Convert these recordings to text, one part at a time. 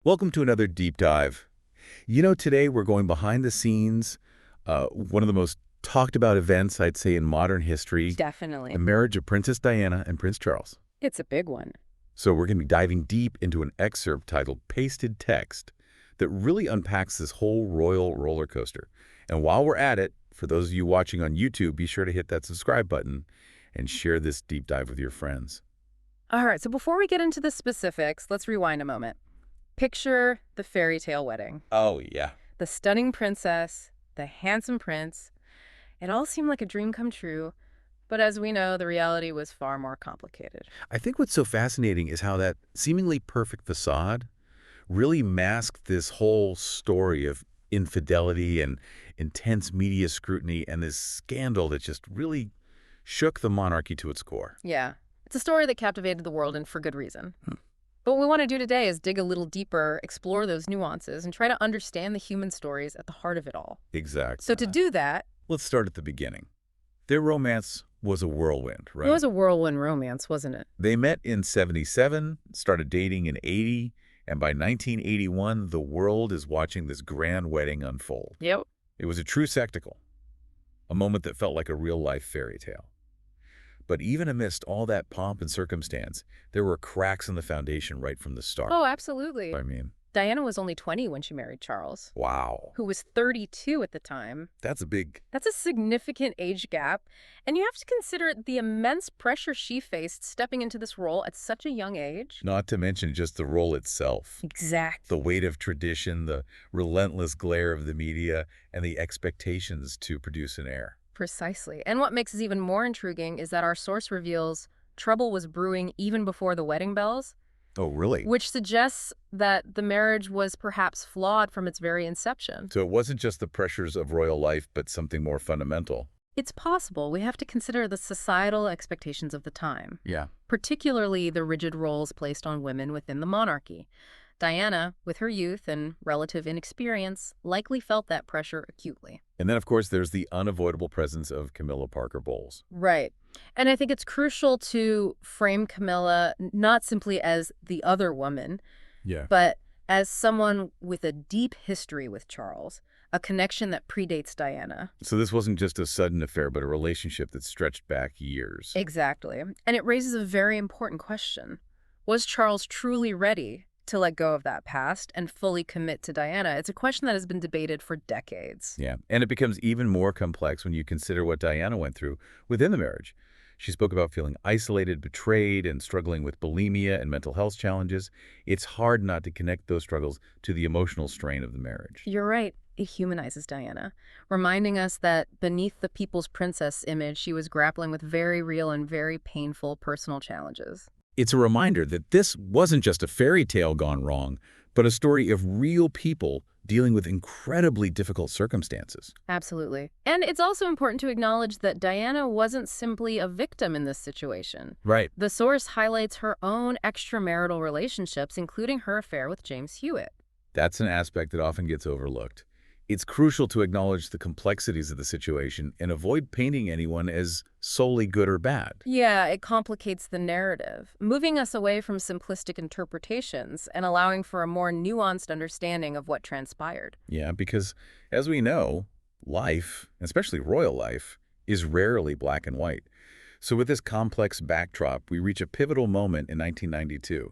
Welcome to another deep dive. Today we're going behind the scenes, one of the most talked about events, I'd say, in modern history, the Definitely. marriage of Princess Diana and Prince Charles. It's a big one. So we're going to be diving deep into an excerpt titled Pasted Text that really unpacks this whole royal roller coaster. And while we're at it, for those of you watching on YouTube, be sure to hit that subscribe button and share this deep dive with your friends. All right, so before we get into the specifics, let's rewind a moment. Picture the fairy tale wedding. Oh, yeah. The stunning princess, the handsome prince. It all seemed like a dream come true, but as we know, the reality was far more complicated. I think what's so fascinating is how that seemingly perfect facade really masked this whole story of infidelity and intense media scrutiny and this scandal that just really shook the monarchy to its core. Yeah, it's a story that captivated the world and for good reason. But what we want to do today is dig a little deeper, explore those nuances, and try to understand the human stories at the heart of it all. Exactly. So to do that, Let's start at the beginning. Their romance was a whirlwind, it right? was a whirlwind romance, wasn't it? They met in 77, started dating in 80, and by 1981, the world is watching this grand wedding unfold. Yep. It was a true spectacle, a moment that felt like a real-life fairy tale. But even amidst all that pomp and circumstance, there were cracks in the foundation right from the start. Oh, absolutely. I mean, Diana was only 20 when she married Charles, wow. who was 32 at the time. That's a big... That's a significant age gap, and you have to consider the immense pressure she faced stepping into this role at such a young age. Not to mention just the role itself. Exactly. The weight of tradition, the relentless glare of the media, and the expectations to produce an heir. Precisely. And what makes this even more intriguing is that our source reveals trouble was brewing even before the wedding bells, Oh, really? which suggests that the marriage was perhaps flawed from its very inception. So it wasn't just the pressures of royal life, but something more fundamental. It's possible. We have to consider the societal expectations of the time, Yeah. particularly the rigid roles placed on women within the monarchy. Diana, with her youth and relative inexperience, likely felt that pressure acutely. And then, of course, there's the unavoidable presence of Camilla Parker Bowles. Right. And I think it's crucial to frame Camilla not simply as the other woman, Yeah. but as someone with a deep history with Charles, a connection that predates Diana. So this wasn't just a sudden affair, but a relationship that stretched back years. Exactly. And it raises a very important question. Was Charles truly ready to let go of that past and fully commit to Diana? It's a question that has been debated for decades. Yeah. And it becomes even more complex when you consider what Diana went through within the marriage. She spoke about feeling isolated, betrayed, and struggling with bulimia and mental health challenges. It's hard not to connect those struggles to the emotional strain of the marriage. You're right. It humanizes Diana, reminding us that beneath the people's princess image, she was grappling with very real and very painful personal challenges. It's a reminder that this wasn't just a fairy tale gone wrong, but a story of real people dealing with incredibly difficult circumstances. Absolutely. And it's also important to acknowledge that Diana wasn't simply a victim in this situation. Right. The source highlights her own extramarital relationships, including her affair with James Hewitt. That's an aspect that often gets overlooked. It's crucial to acknowledge the complexities of the situation and avoid painting anyone as solely good or bad. Yeah, it complicates the narrative, moving us away from simplistic interpretations and allowing for a more nuanced understanding of what transpired. Yeah, because as we know, life, especially royal life, is rarely black and white. So with this complex backdrop, we reach a pivotal moment in 1992.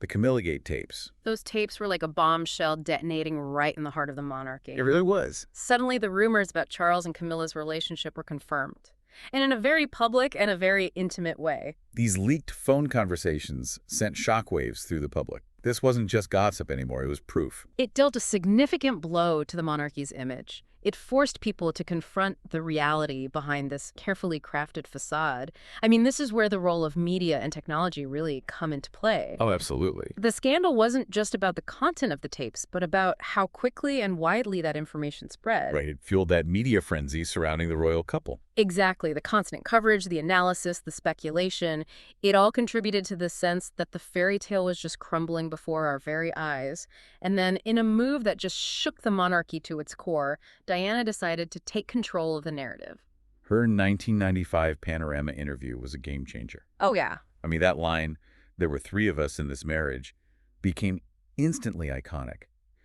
The Camilla Gate tapes. Those tapes were like a bombshell detonating right in the heart of the monarchy. It really was. Suddenly, the rumors about Charles and Camilla's relationship were confirmed, and in a very public and a very intimate way. These leaked phone conversations sent shockwaves through the public. This wasn't just gossip anymore, it was proof. It dealt a significant blow to the monarchy's image. It forced people to confront the reality behind this carefully crafted facade. I mean, this is where the role of media and technology really come into play. Oh, absolutely. The scandal wasn't just about the content of the tapes, but about how quickly and widely that information spread. Right, it fueled that media frenzy surrounding the royal couple. Exactly. The constant coverage, the analysis, the speculation, it all contributed to the sense that the fairy tale was just crumbling before our very eyes. And then, in a move that just shook the monarchy to its core, Diana decided to take control of the narrative. Her 1995 Panorama interview was a game changer. Oh, yeah. I mean, that line, "There were three of us in this marriage," became Instantly iconic.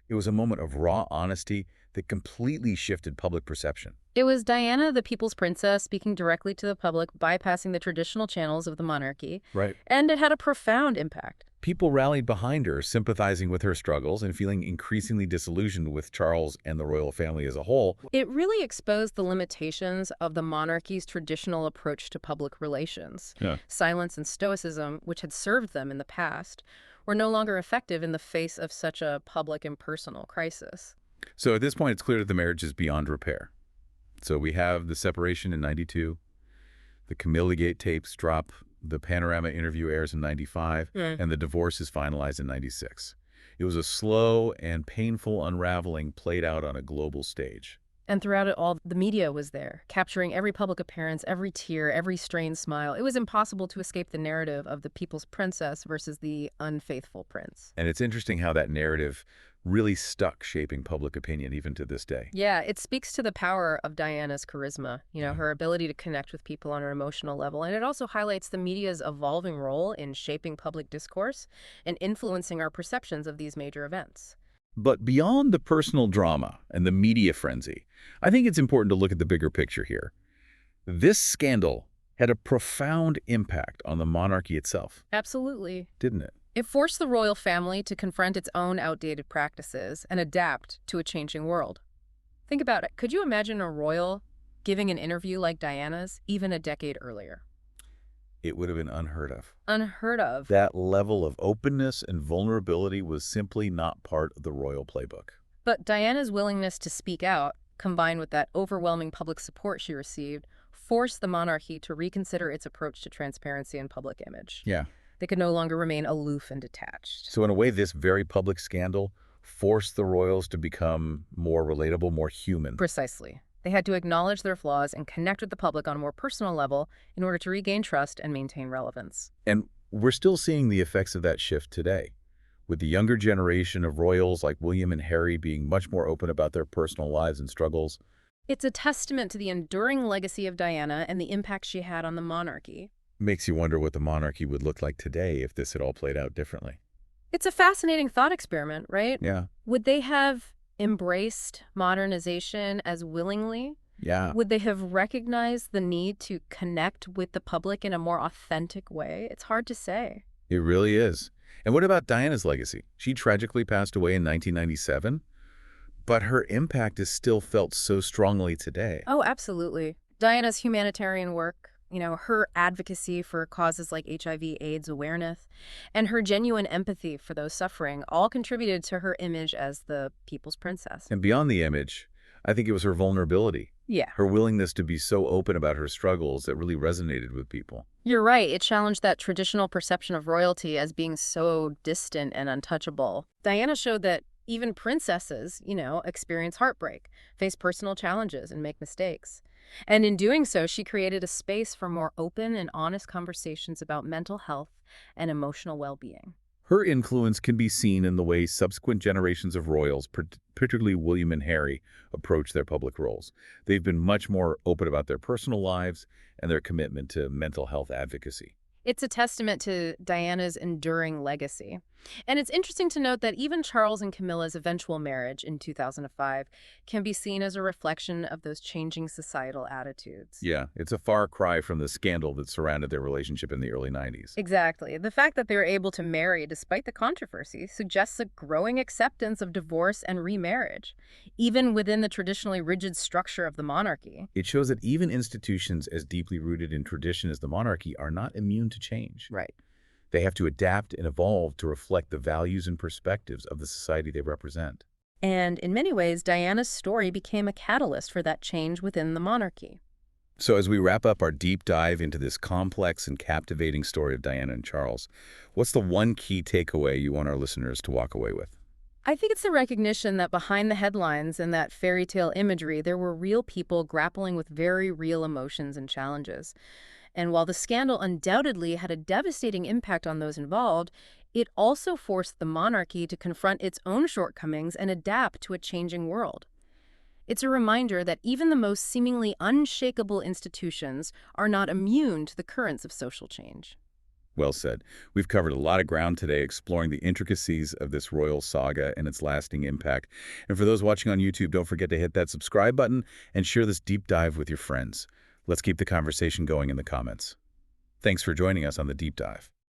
It was a moment of raw honesty that completely shifted public perception. It was Diana, the people's princess, speaking directly to the public, bypassing the traditional channels of the monarchy, Right. and it had a profound impact. People rallied behind her, sympathizing with her struggles and feeling increasingly disillusioned with Charles and the royal family as a whole. It really exposed the limitations of the monarchy's traditional approach to public relations. Yeah. Silence and stoicism, which had served them in the past, were no longer effective in the face of such a public and personal crisis. So at this point, it's clear that the marriage is beyond repair. So we have the separation in 92, the Camilla Gate tapes drop, the Panorama interview airs in 95, and the divorce is finalized in 96. It was a slow and painful unraveling played out on a global stage. And throughout it all, the media was there, capturing every public appearance, every tear, every strained smile. It was impossible to escape the narrative of the people's princess versus the unfaithful prince. And it's interesting how that narrative really stuck shaping public opinion even to this day. Yeah, it speaks to the power of Diana's charisma, her ability to connect with people on an emotional level. And it also highlights the media's evolving role in shaping public discourse and influencing our perceptions of these major events. But beyond the personal drama and the media frenzy, I think it's important to look at the bigger picture here. This scandal had a profound impact on the monarchy itself, Absolutely. didn't it? It forced the royal family to confront its own outdated practices and adapt to a changing world. Think about it. Could you imagine a royal giving an interview like Diana's even a decade earlier? It would have been unheard of. Unheard of. That level of openness and vulnerability was simply not part of the royal playbook. But Diana's willingness to speak out, combined with that overwhelming public support she received, forced the monarchy to reconsider its approach to transparency and public image. Yeah. They could no longer remain aloof and detached. So in a way, this very public scandal forced the royals to become more relatable, more human. Precisely. They had to acknowledge their flaws and connect with the public on a more personal level in order to regain trust and maintain relevance. And we're still seeing the effects of that shift today, with the younger generation of royals like William and Harry being much more open about their personal lives and struggles. It's a testament to the enduring legacy of Diana and the impact she had on the monarchy. Makes you wonder what the monarchy would look like today if this had all played out differently. It's a fascinating thought experiment, right? Yeah. Would they have embraced modernization as willingly? Yeah. Would they have recognized the need to connect with the public in a more authentic way? It's hard to say. It really is. And what about Diana's legacy? She tragically passed away in 1997, but her impact is still felt so strongly today. Oh, absolutely. Diana's humanitarian work, her advocacy for causes like HIV/AIDS awareness, and her genuine empathy for those suffering all contributed to her image as the people's princess. And beyond the image, I think it was her vulnerability, Yeah, her willingness to be so open about her struggles that really resonated with people. you're right. It challenged that traditional perception of royalty as being so distant and untouchable. Diana showed that even princesses, experience heartbreak, face personal challenges, and make mistakes. And in doing so, she created a space for more open and honest conversations about mental health and emotional well-being. Her influence can be seen in the way subsequent generations of royals, particularly William and Harry, approach their public roles. They've been much more open about their personal lives and their commitment to mental health advocacy. It's a testament to Diana's enduring legacy. And it's interesting to note that even Charles and Camilla's eventual marriage in 2005 can be seen as a reflection of those changing societal attitudes. Yeah, it's a far cry from the scandal that surrounded their relationship in the early 90s. Exactly. The fact that they were able to marry despite the controversy suggests a growing acceptance of divorce and remarriage, even within the traditionally rigid structure of the monarchy. It shows that even institutions as deeply rooted in tradition as the monarchy are not immune to change. Right. They have to adapt and evolve to reflect the values and perspectives of the society they represent. And in many ways, Diana's story became a catalyst for that change within the monarchy. So as we wrap up our deep dive into this complex and captivating story of Diana and Charles, what's the one key takeaway you want our listeners to walk away with? I think it's the recognition that behind the headlines and that fairy tale imagery, there were real people grappling with very real emotions and challenges. And while the scandal undoubtedly had a devastating impact on those involved, it also forced the monarchy to confront its own shortcomings and adapt to a changing world. It's a reminder that even the most seemingly unshakable institutions are not immune to the currents of social change. Well said. We've covered a lot of ground today exploring the intricacies of this royal saga and its lasting impact. And for those watching on YouTube, don't forget to hit that subscribe button and share this deep dive with your friends. Let's keep the conversation going in the comments. Thanks for joining us on the deep dive.